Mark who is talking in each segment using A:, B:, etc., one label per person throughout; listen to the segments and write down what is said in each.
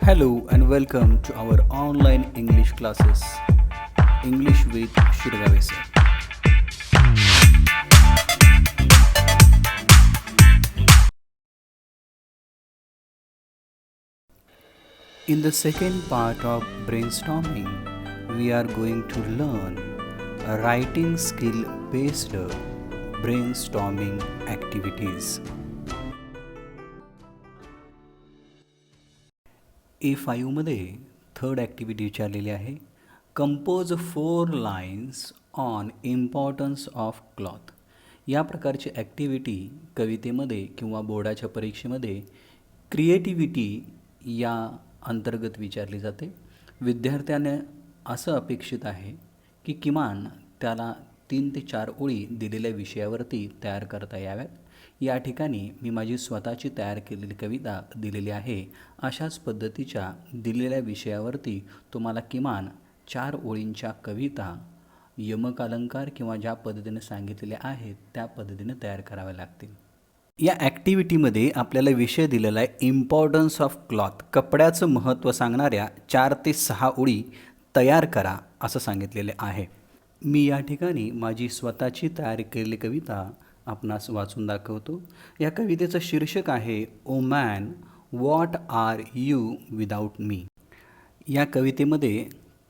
A: Hello and welcome to our online English classes. English with Shirgave sir. In the second part of brainstorming, we are going to learn a writing skill based brainstorming activities. A5 मध्ये third activity विचारलेली आहे. Compose 4 lines on importance of cloth. या प्रकारची activity कवितेमध्ये किंवा बोर्डाच्या परीक्षेमध्ये creativity या अंतर्गत विचारली जाते. विद्यार्थ्याने असं अपेक्षित आहे की किमान त्याला 3 ते 4 ओळी दिलेल्या विषयावरती तयार करता याव्यात. या ठिकाणी मी माझी स्वतःची तयार केलेली कविता दिलेली आहे. अशाच पद्धतीच्या दिलेल्या विषयावरती तुम्हाला किमान 4 ओळींच्या कविता यमक-अलंकार किंवा ज्या पद्धतीने सांगितलेल्या आहेत त्या पद्धतीने तयार कराव्या लागतील. या ॲक्टिव्हिटीमध्ये आपल्याला विषय दिलेला आहे इम्पॉर्टन्स ऑफ क्लॉथ. कपड्याचं महत्त्व सांगणाऱ्या 4 ते 6 ओळी तयार करा असं सांगितलेले आहे. मी या ठिकाणी माझी स्वतःची तयार केलेली कविता आपणास वाचून दाखवतो. या कवितेचं शीर्षक आहे O man what are you without me. या कवितेमध्ये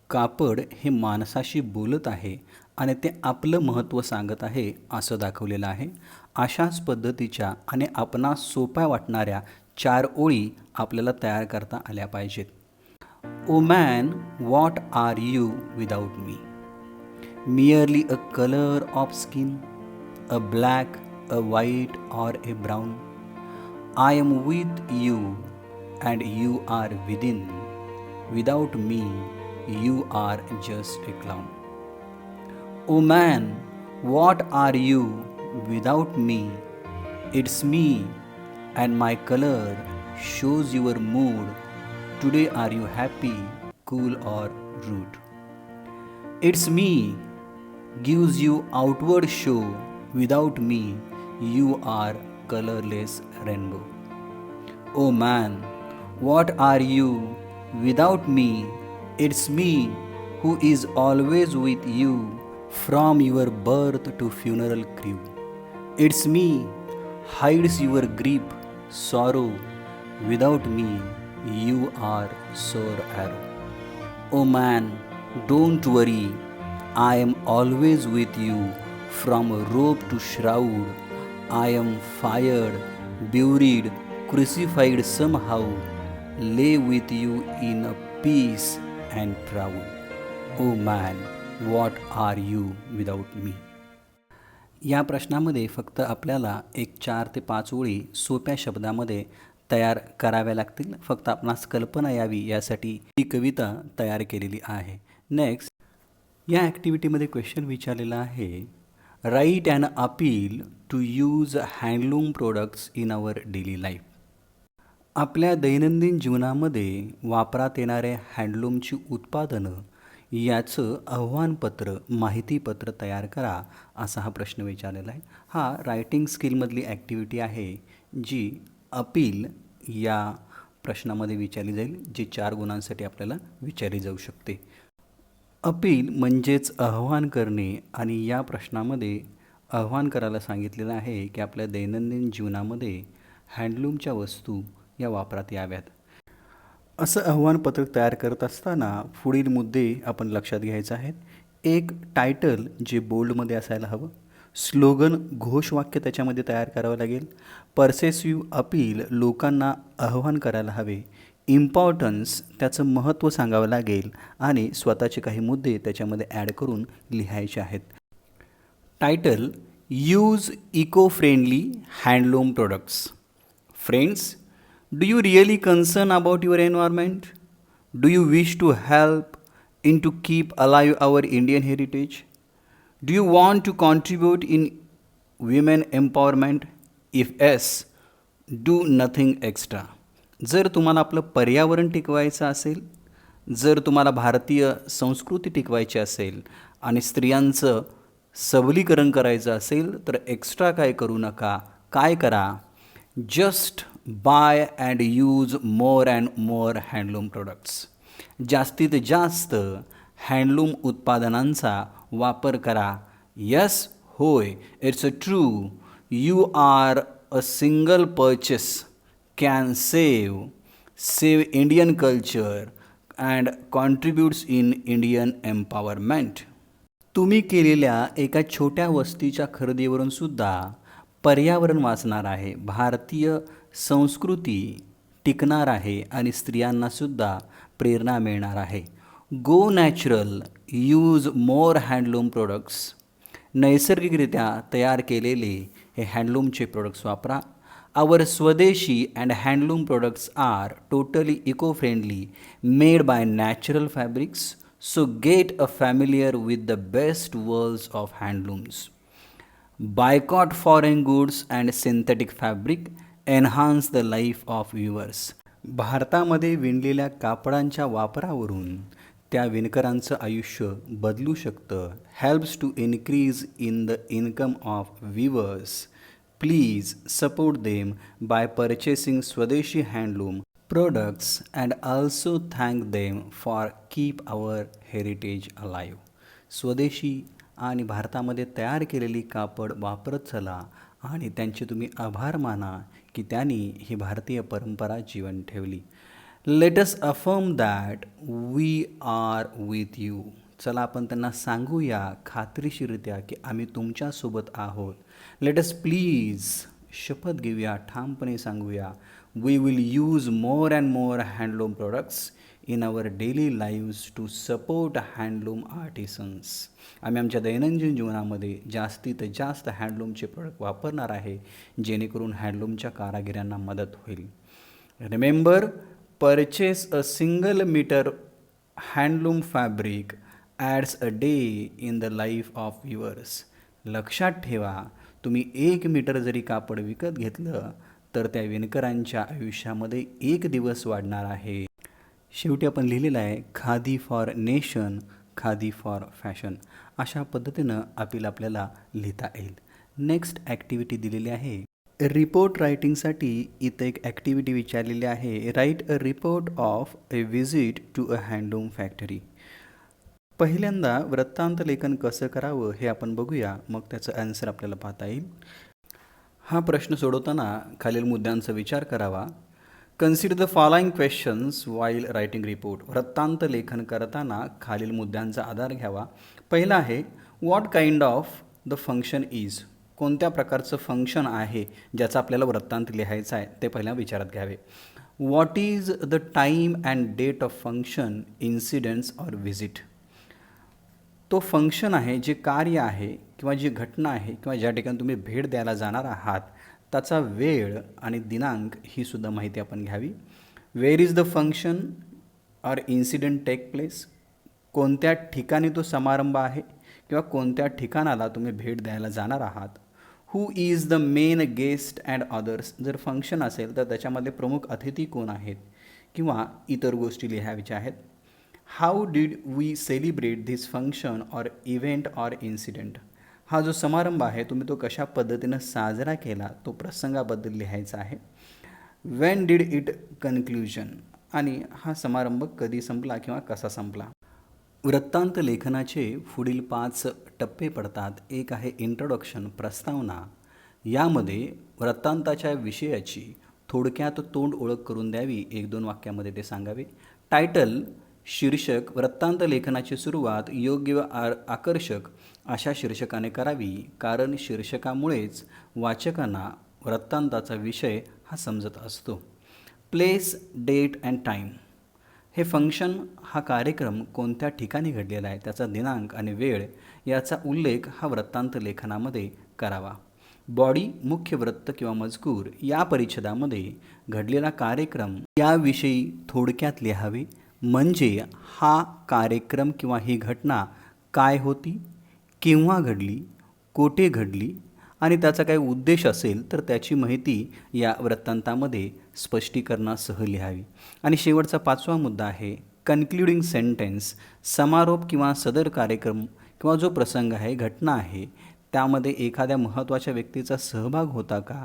A: कापड हे माणसाशी बोलत आहे आणि ते आपलं महत्त्व सांगत आहे असं दाखवलेलं आहे. अशाच पद्धतीच्या आणि आपणास सोप्या वाटणाऱ्या 4 ओळी आपल्याला तयार करता आल्या पाहिजेत. O man what are you without me. Merely a colour of skin, a black, a white or a brown. I am with you and you are within. Without me, you are just a clown. Oh man, what are you without me? It's me and my color shows your mood. Today are you happy, cool or rude? It's me gives you outward show. Without me, you are colorless rainbow. Oh man, what are you without me? It's me who is always with you from your birth to funeral crew. It's me hides your grief, sorrow. Without me, you are sore arrow. Oh man, don't worry, I am always with you. From rope to shroud, I am fired, buried, crucified somehow. Lay with you in a peace and proud. Oh man, what are you without me? या प्रश्नामध्ये फक्त आपल्याला एक 4 ते 5 ओळी सोप्या शब्दामध्ये तयार कराव्या लागतील. फक्त आपणास कल्पना यावी यासाठी ही कविता तयार केलेली आहे. नेक्स्ट, या ॲक्टिव्हिटीमध्ये क्वेश्चन विचारलेला आहे write an appeal to use handloom products in our daily life. आपल्या दैनंदिन जीवनामध्ये वापरात येणारे हँडलूमची उत्पादनं याचं आव्हानपत्र माहितीपत्र तयार करा असा हा प्रश्न विचारलेला आहे. हा रायटिंग स्किलमधली ॲक्टिव्हिटी आहे जी अपील या प्रश्नामध्ये विचारली जाईल, जी 4 गुणांसाठी आपल्याला विचारली जाऊ शकते. अपील म्हणजेच आव्हान करणे आणि या प्रश्नामध्ये आव्हान करायला सांगितलेलं आहे की आपल्या दैनंदिन जीवनामध्ये हँडलूमच्या वस्तू या वापरात याव्यात. असं आव्हानपत्रक तयार करत असताना पुढील मुद्दे आपण लक्षात घ्यायचे आहेत. एक, टायटल जे बोल्डमध्ये असायला हवं. स्लोगन घोषवाक्य त्याच्यामध्ये तयार करावं लागेल. परसेसिव्ह अपील लोकांना आव्हान करायला हवे. इम्पॉर्टन्स त्याचं महत्त्व सांगावं लागेल आणि स्वतःचे काही मुद्दे त्याच्यामध्ये ॲड करून लिहायचे आहेत. Title use eco friendly handloom products. Friends, do you really concern about your environment? Do you wish to help in to keep alive our Indian heritage? Do you want to contribute in women empowerment? If yes, do nothing extra. जर तुम्हाला आपलं पर्यावरण टिकवायचं असेल, जर तुम्हाला भारतीय संस्कृती टिकवायची असेल आणि स्त्रियांचं सबलीकरण करायचं असेल तर एक्स्ट्रा काय करू नका. काय करा, just by and use more and more handloom products. जास्तीत जास्त हँडलूम उत्पादनांचा वापर करा. यस, होय, it's a true. You are a single purchase can save Indian culture and contributes in Indian empowerment. तुम्ही केलेल्या एका छोट्या वस्तूच्या खरेदीवरून सुद्धा पर्यावरण वाचणार आहे, भारतीय संस्कृती टिकणार आहे आणि स्त्रियांनासुद्धा प्रेरणा मिळणार आहे. Go natural, use more handloom products. नैसर्गिकरित्या तयार केलेले हे हँडलूमचे प्रोडक्ट्स वापरा. Our swadeshi and handloom products are totally eco friendly, made by natural fabrics. So get familiar with the best worlds of handlooms. Boycott foreign goods and synthetic fabric. Enhance the life of viewers. भारतामध्ये विणलेल्या कापडांच्या वापरावरून त्या विणकरांचं आयुष्य बदलू शकतं. Helps to increase in the income of weavers. Please support them by purchasing swadeshi handloom products and also thank them for keep our heritage alive. स्वदेशी आणि भारतामध्ये तयार केलेली कापड वापरत चला आणि त्यांचे तुम्ही आभार माना की त्यांनी ही भारतीय परंपरा जीवन ठेवली. Let us affirm that we are with you. चला आपण त्यांना सांगूया खात्रीशीररित्या की आम्ही तुमच्यासोबत आहोत. लेट अस प्लीज शपथ घेऊया, ठामपणे सांगूया, we will use more and more handloom products in our daily lives to support handloom artisans. आम्ही आमच्या दैनंदिन जीवनामध्ये जास्तीत जास्त हँडलूमचे प्रोडक्ट वापरणार आहे जेणेकरून हँडलूमच्या कारागिरांना मदत होईल. Remember, purchase a single metre handloom fabric adds a day in the life of weavers. लक्षात ठेवा, तुम्ही 1 मीटर जरी कापड विकत घेतलं तर त्या विणकरांच्या आयुष्यामध्ये 1 दिवस वाढणार आहे. शेवटी आपण लिहिलेलं आहे khadi for nation, khadi for fashion. अशा पद्धतीनं आपल्याला लिहिता येईल. नेक्स्ट ॲक्टिव्हिटी दिलेली आहे. रिपोर्ट रायटिंगसाठी इथं एक ॲक्टिव्हिटी विचारलेली आहे. Write a report of a visit to a handloom factory. पहिल्यांदा वृत्तांत लेखन कसं करावं हे आपण बघूया, मग त्याचं ॲन्सर आपल्याला पाहता येईल. हा प्रश्न सोडवताना खालील मुद्द्यांचा विचार करावा. Consider the following questions while writing report. वृत्तांत लेखन करताना खालील मुद्द्यांचा आधार घ्यावा. पहिला आहे what kind of the function is. कोणत्या प्रकारचं फंक्शन आहे ज्याचा आपल्याला वृत्तांत लिहायचा आहे ते पहिल्या विचारात घ्यावे. What is the time and date of function, incidents or visit. तो फंक्शन आहे, जे कार्य आहे किंवा जी घटना आहे किंवा ज्या ठिकाणी तुम्ही भेट द्यायला जाणार आहात त्याचा वेळ आणि दिनांक ही सुद्धा माहिती आपण घ्यावी. Where is the function or incident take place. कोणत्या ठिकाणी तो समारंभ आहे किंवा कोणत्या ठिकाणाला तुम्ही भेट द्यायला जाणार आहात. Who is the main guest and others. जर फंक्शन असेल तर त्याच्यामध्ये प्रमुख अतिथी कोण आहेत किंवा इतर गोष्टी लिहायच्या आहेत. How did we celebrate this function or event or incident. हा जो समारंभ आहे तुम्ही तो कशा पद्धतीनं साजरा केला तो प्रसंगाबद्दल लिहायचा आहे. When did it conclusion. आणि हा समारंभ कधी संपला किंवा कसा संपला. वृत्तांत लेखनाचे पुढील 5 टप्पे पडतात. एक आहे इंट्रोडक्शन, प्रस्तावना. यामध्ये वृत्तांताच्या विषयाची थोडक्यात तोंड ओळख करून द्यावी, 1-2 वाक्यामध्ये ते सांगावे. टायटल, शीर्षक. वृत्तांत लेखनाची सुरुवात योग्य व आकर्षक अशा शीर्षकाने करावी, कारण शीर्षकामुळेच वाचकांना वृत्तांताचा विषय हा समजत असतो. Place, date and time. हे फंक्शन, हा कार्यक्रम कोणत्या ठिकाणी घडलेला आहे त्याचा दिनांक आणि वेळ याचा उल्लेख हा वृत्तांत लेखनामध्ये करावा. बॉडी, मुख्य वृत्त किंवा मजकूर. या परिच्छेदामध्ये घडलेला कार्यक्रम याविषयी थोडक्यात लिहावे, म्हणजे हा कार्यक्रम किंवा ही घटना काय होती, केव्हा घडली, कोठे घडली आणि त्याचा काही उद्देश असेल तर त्याची माहिती या वृत्तांतामध्ये स्पष्टीकरणासह लिहावी. आणि शेवटचा 5वा मुद्दा आहे कन्क्लुडिंग सेंटेन्स. समारोप किंवा सदर कार्यक्रम किंवा जो प्रसंग आहे, घटना आहे, त्यामध्ये एखाद्या महत्त्वाच्या व्यक्तीचा सहभाग होता का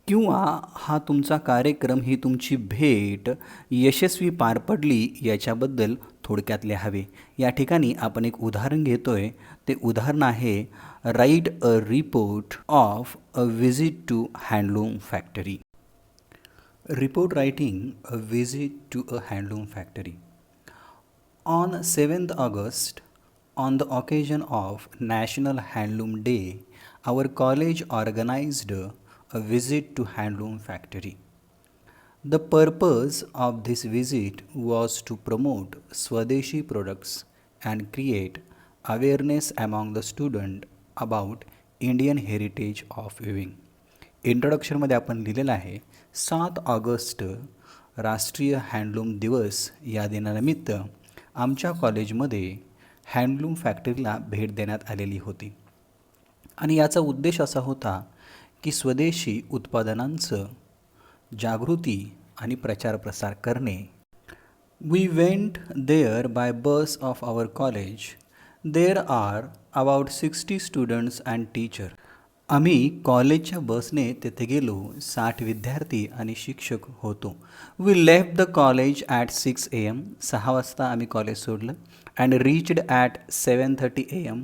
A: किंवा हा तुमचा कार्यक्रम ही तुमची भेट यशस्वी पार पडली याच्याबद्दल थोडक्यात लिहावे. या ठिकाणी आपण एक उदाहरण घेतोय. ते उदाहरण आहे write a report of a visit to handloom factory. Report writing a visit to a handloom factory. On 7th August, on the occasion of National Handloom Day, our college organized a visit to Handloom Factory. The purpose of this visit was to promote Swadeshi products and create awareness among the student about Indian heritage of weaving. इंट्रोडक्शनमध्ये आपण लिहिलेलं आहे 7 August राष्ट्रीय handloom दिवस या दिनानिमित्त आमच्या कॉलेजमध्ये handloom फॅक्टरीला भेट देण्यात आलेली होती आणि याचा उद्देश असा होता की स्वदेशी उत्पादनांचं जागृती आणि प्रचार प्रसार करणे. We went there by bus of our college. There are about 60 students and teachers. आम्ही कॉलेजच्या बसने तेथे गेलो. 60 विद्यार्थी आणि शिक्षक होतो. We left the college at 6 AM. 6 वाजता आम्ही कॉलेज सोडलं. And reached at 7:30 AM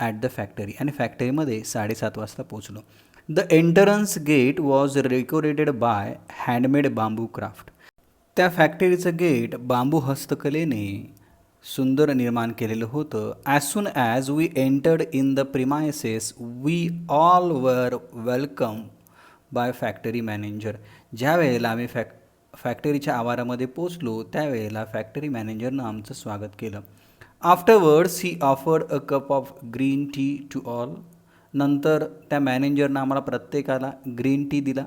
A: at the factory. आणि फॅक्टरीमध्ये 7:30 वाजता पोचलो. The entrance gate was decorated by handmade bamboo craft. त्या फॅक्टरीचं गेट बांबू हस्तकलेने सुंदर निर्माण केलेलं होतं. As soon as we entered in the premises we all were welcome by factory manager. ज्या वेळेला आम्ही फॅक्टरीच्या आवारामध्ये पोचलो त्यावेळेला फॅक्टरी मॅनेजरनं आमचं स्वागत केलं. Afterwards he offered a cup of green tea to all. नंतर त्या मॅनेजरनं आम्हाला प्रत्येकाला ग्रीन टी दिला.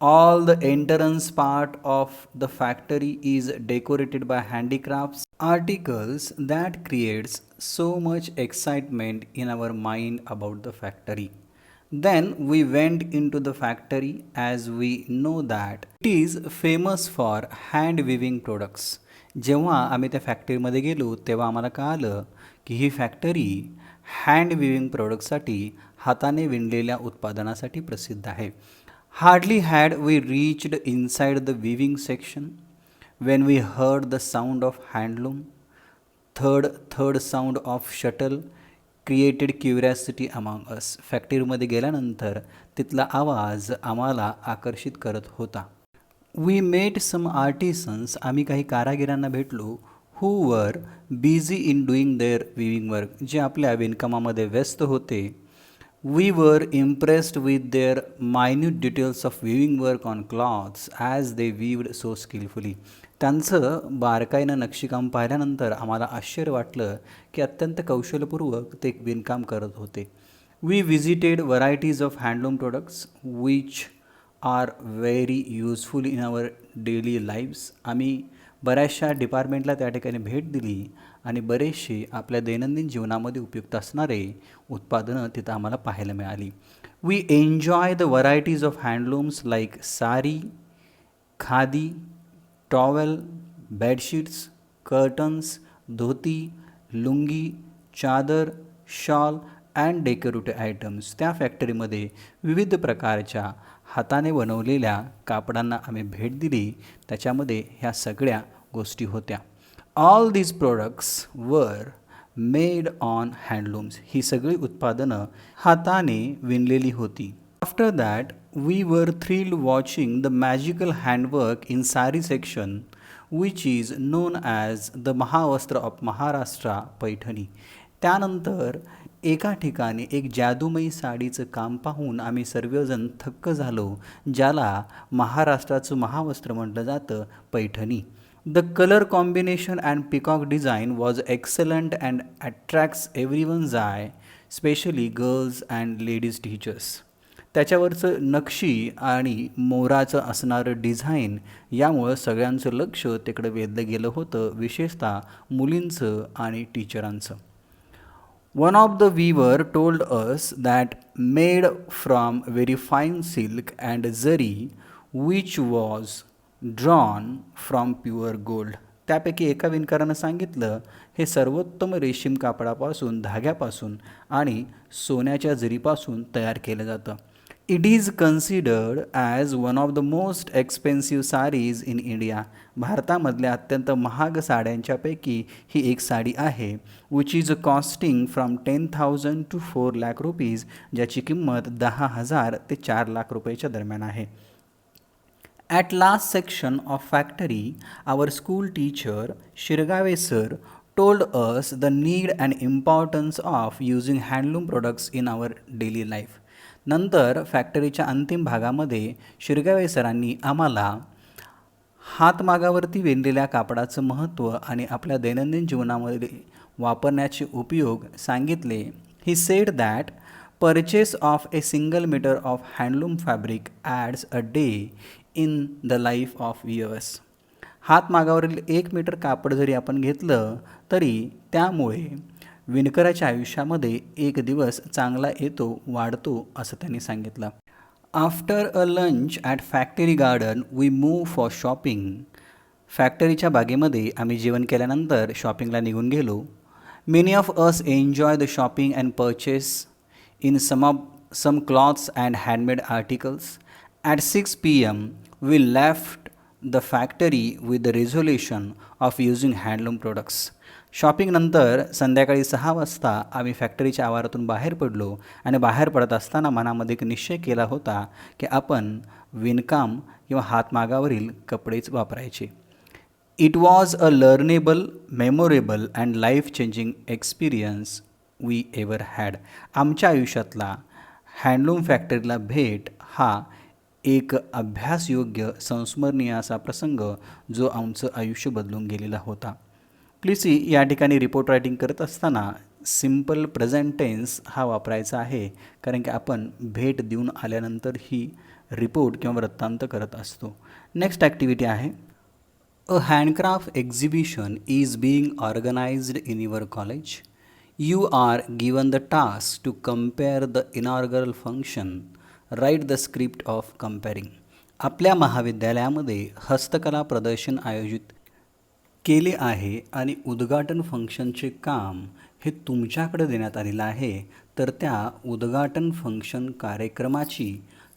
A: All the entrance part of the factory is decorated by handicrafts articles that creates so much excitement in our mind about the factory. Then we went into the factory as we know that it is famous for hand weaving products. जेव्हा आम्ही त्या फॅक्टरीमध्ये गेलो तेव्हा आम्हाला कळालं की ही factory hand viewing प्रोडक्टसाठी हाताने विणलेल्या उत्पादनासाठी प्रसिद्ध आहे. Hardly had we reached inside the weaving section when we heard the sound of handloom. Third sound of shuttle created curiosity among us. फॅक्टरीमध्ये गेल्यानंतर तिथला आवाज आम्हाला आकर्षित करत होता. We met some artisans. आम्ही काही कारागिरांना भेटलो. Who were busy in doing their weaving work. जे आपल्या विणकामामध्ये व्यस्त होते. We were impressed with their minute details of weaving work on cloths as they weaved so skillfully. त्यांचं बारकाईनं नक्षीकाम पाहिल्यानंतर आम्हाला आश्चर्य वाटलं की अत्यंत कौशल्यपूर्वक ते विणकाम करत होते. We visited varieties of handloom products which are very useful in our daily lives. आम्ही बऱ्याचशा डिपार्टमेंटला त्या ठिकाणी भेट दिली आणि बरेचसे आपल्या दैनंदिन जीवनामध्ये उपयुक्त असणारे उत्पादनं तिथं आम्हाला पाहायला मिळाली. We enjoy the varieties of handlooms like sari, khadi, towel, bedsheets, curtains, dhoti, lungi, chadar, shawl and decorative items. त्या फॅक्टरीमध्ये विविध प्रकारच्या हाताने बनवलेल्या कापडांना आम्ही भेट दिली. त्याच्यामध्ये ह्या सगळ्या गोष्टी होत्या. All these products were made on handlooms. ही सगळी उत्पादनं हाताने विणलेली होती. After that we were thrilled watching the magical handwork in sari section which is known as the Mahavastra of Maharashtra Paithani. त्यानंतर एका ठिकाणी एक जादूमयी साडीचं काम पाहून आम्ही सर्वजण थक्क झालो, ज्याला महाराष्ट्राचं महावस्त्र म्हटलं जातं, Paithani. The colour combination and peacock design was excellent and attracts everyone's I, specially girls and ladies teachers. त्याच्यावरचं नक्षी आणि मोराचं असणारं डिझाईन यामुळं सगळ्यांचं लक्ष तिकडं वेधलं गेलं होतं, विशेषतः मुलींचं आणि टीचरांचं. One of the weaver told us that made from very fine silk and zari which was drawn from pure gold. त्यापैकी एका विणकरानं सांगितलं हे सर्वोत्तम रेशीम कापडापासून, धाग्यापासून आणि सोन्याच्या जरीपासून तयार केलं जातं. It is considered as one of the most expensive sarees in India. भारतामधल्या अत्यंत महाग साड्यांच्यापैकी ही एक साडी आहे, which is costing from 10,000 to 4 lakh rupees, ज्याची किंमत 10,000 ते 4 लाख रुपयाच्या दरम्यान आहे. At last section of factory, our school teacher Shirgave sir told us the need and importance of using handloom products in our daily life. नंतर फॅक्टरीच्या अंतिम भागामध्ये शिरगावे सरांनी आम्हाला हातमागावरती विणलेल्या कापडाचं महत्त्व आणि आपल्या दैनंदिन जीवनामध्ये वापरण्याचे उपयोग सांगितले. He said that purchase of a single meter of handloom fabric adds a day in the life of years. हातमागावरील 1 मीटर कापड जरी आपण घेतलं तरी त्यामुळे विणकराच्या आयुष्यामध्ये एक दिवस चांगला येतो, वाढतो असं त्यांनी सांगितलं. After a lunch at factory garden we move for shopping. फॅक्टरीच्या बागेमध्ये आम्ही जेवण केल्यानंतर शॉपिंगला निघून गेलो. Many of us enjoy the shopping and purchase in some cloths and handmade articles. At 6 p.m. we left the factory with the resolution of using handloom products. शॉपिंगनंतर संध्याकाळी 6 वाजता आम्ही फॅक्टरीच्या आवारातून बाहेर पडलो आणि बाहेर पडत असताना मनामध्ये एक निश्चय केला होता की आपण विणकाम किंवा हातमागावरील कपडेच वापरायचे. It was a learnable, memorable and life changing experience we ever had. आमच्या आयुष्यातला हँडलूम फॅक्टरीला भेट हा एक अभ्यासयोग्य संस्मरणीय असा प्रसंग जो आमचं आयुष्य बदलून गेलेला होता. प्लीज सी, या ठिकाणी रिपोर्ट रायटिंग करत असताना सिम्पल प्रेझेंट टेन्स हा वापरायचा आहे, कारण की आपण भेट देऊन आल्यानंतर ही रिपोर्ट किंवा वृत्तांत करत असतो. नेक्स्ट ॲक्टिव्हिटी आहे, a handcraft exhibition is being organised in your college. You are given the task to compare the inaugural function. Write the script of comparing. आपल्या महाविद्यालयामध्ये हस्तकला प्रदर्शन आयोजित केले आहे आणि उद्घाटन फंक्शनचे काम हे तुमच्याकडे देण्यात आलेलं आहे. तर त्या उद्घाटन फंक्शन कार्यक्रमाची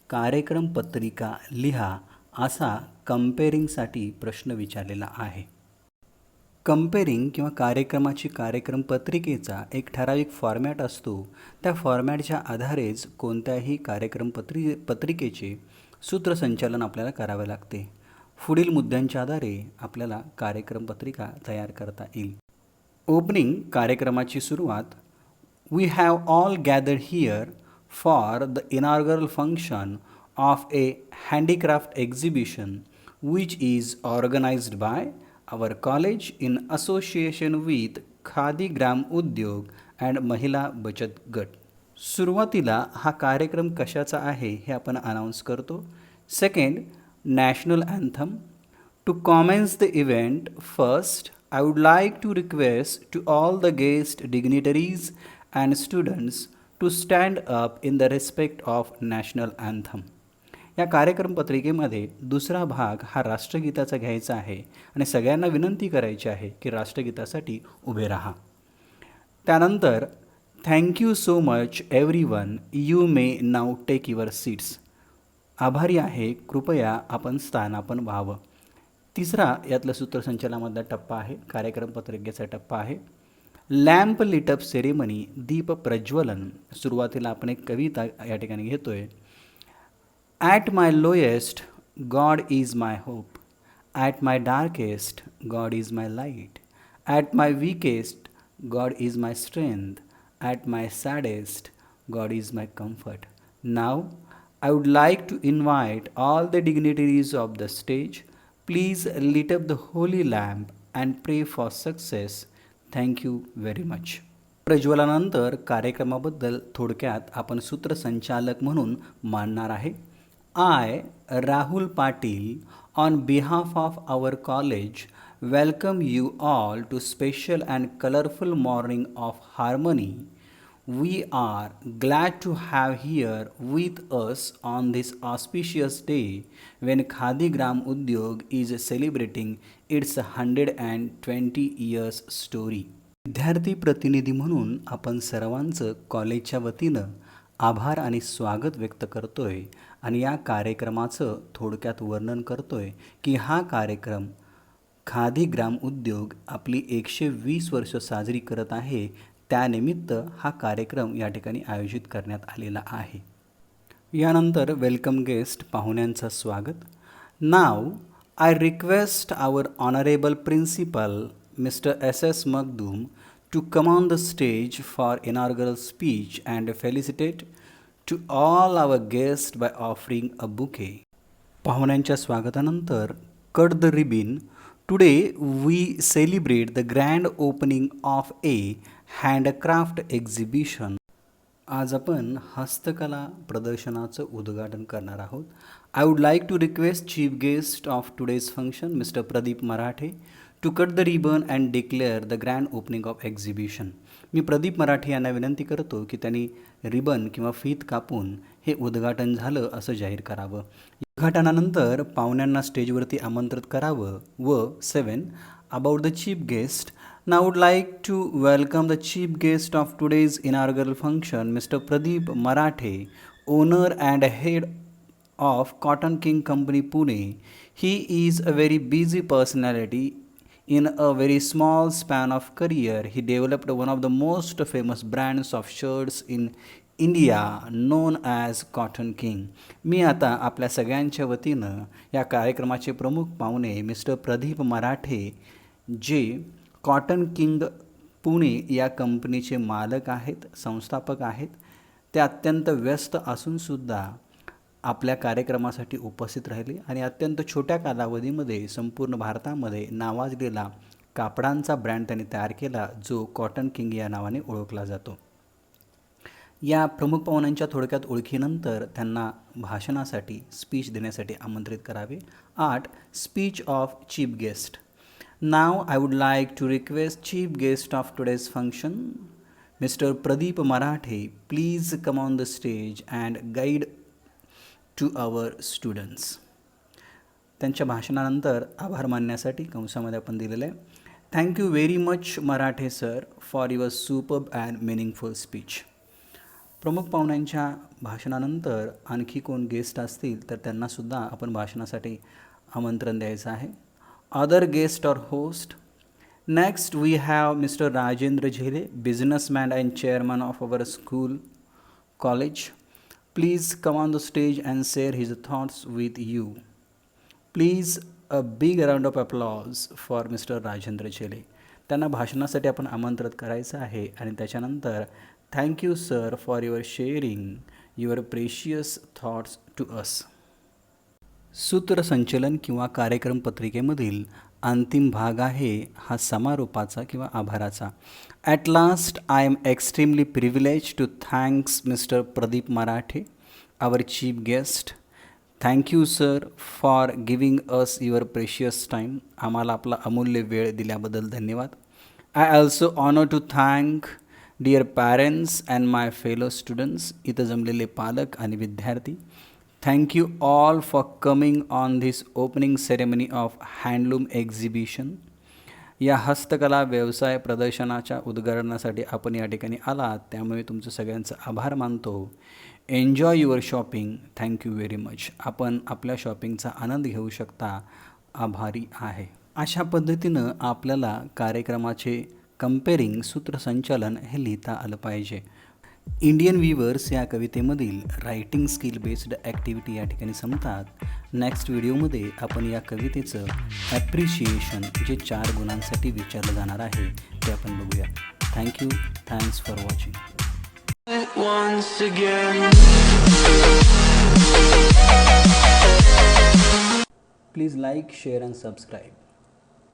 A: कार्यक्रम पत्रिका लिहा असा कंपेरिंगसाठी प्रश्न विचारलेला आहे. कंपेरिंग किंवा कार्यक्रमाची कार्यक्रम पत्रिकेचा एक ठराविक फॉर्मॅट असतो. त्या फॉर्मॅटच्या आधारेच कोणत्याही कार्यक्रम पत्रिकेचे सूत्रसंचालन आपल्याला करावे लागते. पुढील मुद्द्यांच्या आधारे आपल्याला कार्यक्रम पत्रिका तयार करता येईल. ओपनिंग, कार्यक्रमाची सुरुवात. We have all gathered here for the inaugural function of a handicraft exhibition which is organised by our college in association with Khadi Gram Udyog and महिला बचत गट. सुरुवातीला हा कार्यक्रम कशाचा आहे हे आपण अनाऊन्स करतो. Second, national anthem. To commence the event, first I would like to request to all the guest dignitaries and students to stand up in the respect of national anthem. या कार्यक्रम पत्रिकेमध्ये दुसरा भाग हा राष्ट्रगीताचा घ्यायचा आहे आणि सगळ्यांना विनंती करायची आहे की राष्ट्रगीतासाठी उभे राहा. त्यानंतर thank you so much everyone, you may now take your seats. आभारी आहे, कृपया आपण स्थानापन्न व्हावं. तिसरा यातला सूत्रसंचालनामधला टप्पा आहे, कार्यक्रम पत्रिकेचा टप्पा आहे. लॅम्प लिटअप सेरेमनी, दीप प्रज्वलन. सुरुवातीला आपण एक कविता या ठिकाणी घेतोय. At my lowest, God is my hope. At my darkest, God is my light. At my weakest, God is my strength. At my saddest, God is my comfort. Now, I would like to invite all the dignitaries of the stage. Please lit up the holy lamp and pray for success. Thank you very much. प्रज्वलनानंतर कार्यक्रमाबद्दल थोडक्यात आपण सूत्रसंचालक म्हणून मानणार आहे. I, Rahul Patil, on behalf of our college, welcome you all to special and colorful morning of harmony. We are glad to have here with us on this auspicious day when Khadi Gram Udyog is celebrating its 120 years story. विद्यार्थी प्रतिनिधी म्हणून आपण सर्वांचं कॉलेजच्या वतीनं आभार आणि स्वागत व्यक्त करतोय आणि या कार्यक्रमाचं थोडक्यात वर्णन करतोय की हा कार्यक्रम खादी ग्राम उद्योग आपली 120 वर्ष साजरी करत आहे, त्यानिमित्त हा कार्यक्रम या ठिकाणी आयोजित करण्यात आलेला आहे. यानंतर वेलकम गेस्ट पाहुण्यांचं स्वागत. नाव I request our honourable principal mister S.S. Magdum to come on the stage for inaugural speech and felicitate to all our guests by offering a bouquet. पाहुण्यांच्या स्वागतानंतर cut the ribbon. Today we celebrate the grand opening of a handcraft exhibition. आज आपण हस्तकला प्रदर्शनाचं उद्घाटन करणार आहोत. I would like to request chief guest of today's function mister Pradeep Marathe to cut the ribbon and declare the grand opening of exhibition. मी प्रदीप मराठे यांना विनंती करतो की त्यांनी रिबन किंवा फीत कापून हे उद्घाटन झालं असं जाहीर करावं. उद्घाटनानंतर पाहुण्यांना स्टेजवरती आमंत्रित करावं. व 7 about the chief guest. Now I would like to welcome the chief guest of today's inaugural function, Mr. Pradeep Marathe, owner and head of Cotton King Company, Pune. He is a very busy personality. In a very small span of career, he developed one of the most famous brands of shirts in India known as Cotton King. मी आता आपल्या सगळ्यांच्या वतीनं या कार्यक्रमाचे प्रमुख पाहुणे mister Pradeep मराठे, जे cotton king Pune या कंपनीचे मालक आहेत, संस्थापक आहेत, ते अत्यंत व्यस्त असूनसुद्धा आपल्या कार्यक्रमासाठी उपस्थित राहिले आणि अत्यंत छोट्या कालावधीमध्ये संपूर्ण भारतामध्ये नावाजलेला कापडांचा ब्रँड त्यांनी तयार केला, जो कॉटन किंग या नावाने ओळखला जातो. या प्रमुख पाहुण्यांच्या थोडक्यात ओळखीनंतर त्यांना भाषणासाठी स्पीच देण्यासाठी आमंत्रित करावे. 8 speech of chief guest. Now I would like to request chief guest of today's function, Mr. Pradeep Marathe, please come on the stage and guide to our students. त्यांच्या भाषणानंतर आभार मानण्यासाठी कंसामध्ये आपण दिलेलं आहे. Thank you very much Marathe sir for your superb and meaningful speech. प्रमुख पाहुण्यांच्या भाषणानंतर आणखी कोण guest असतील तर त्यांनासुद्धा आपण भाषणासाठी आमंत्रण द्यायचं आहे. Other guest or host. Next we have Mr. Rajendra Jhele, businessman and chairman of our school college. Please come on the stage and share his thoughts with you. Please a big round of applause for Mr. Rajendra Jhele. त्यांना भाषणासाठी आपण आमंत्रित करायचं आहे आणि त्याच्यानंतर thank you sir for your sharing your precious thoughts to us. सूत्रसंचलन किंवा कार्यक्रम पत्रिकेमधील अंतिम भाग आहे हा समारोपाचा किंवा आभाराचा. At last I am extremely privilege to thanks mister Pradeep Marathe, our chief guest. Thank you sir for giving us your precious time. आम्हाला आपला अमूल्य वेळ दिल्याबद्दल धन्यवाद. I also honour to thank dear parents and my fellow students. इथं जमलेले पालक आणि विद्यार्थी. Thank you all for coming on this opening ceremony of Handloom Exhibition. या हस्तकला व्यवसाय प्रदर्शनाच्या उद्घाटनासाठी आपण या ठिकाणी आलात, त्यामुळे तुमचं सगळ्यांचं आभार मानतो. Enjoy your shopping. Thank you very much. आपण आपल्या शॉपिंगचा आनंद घेऊ शकता. आभारी आहे. अशा पद्धतीनं आपल्याला कार्यक्रमाचे कंपेरिंग सूत्रसंचालन हे लिहिता आलं पाहिजे. इंडियन वीवर्स या कवितेमधील रायटिंग स्किल बेस्ड ॲक्टिव्हिटी या ठिकाणी संपतात. नेक्स्ट व्हिडिओमध्ये आपण या कवितेचं ॲप्रिशिएशन जे 4 गुणांसाठी विचारलं जाणार आहे ते आपण बघूया. Thank you. Thanks for watching. Please like, share and subscribe.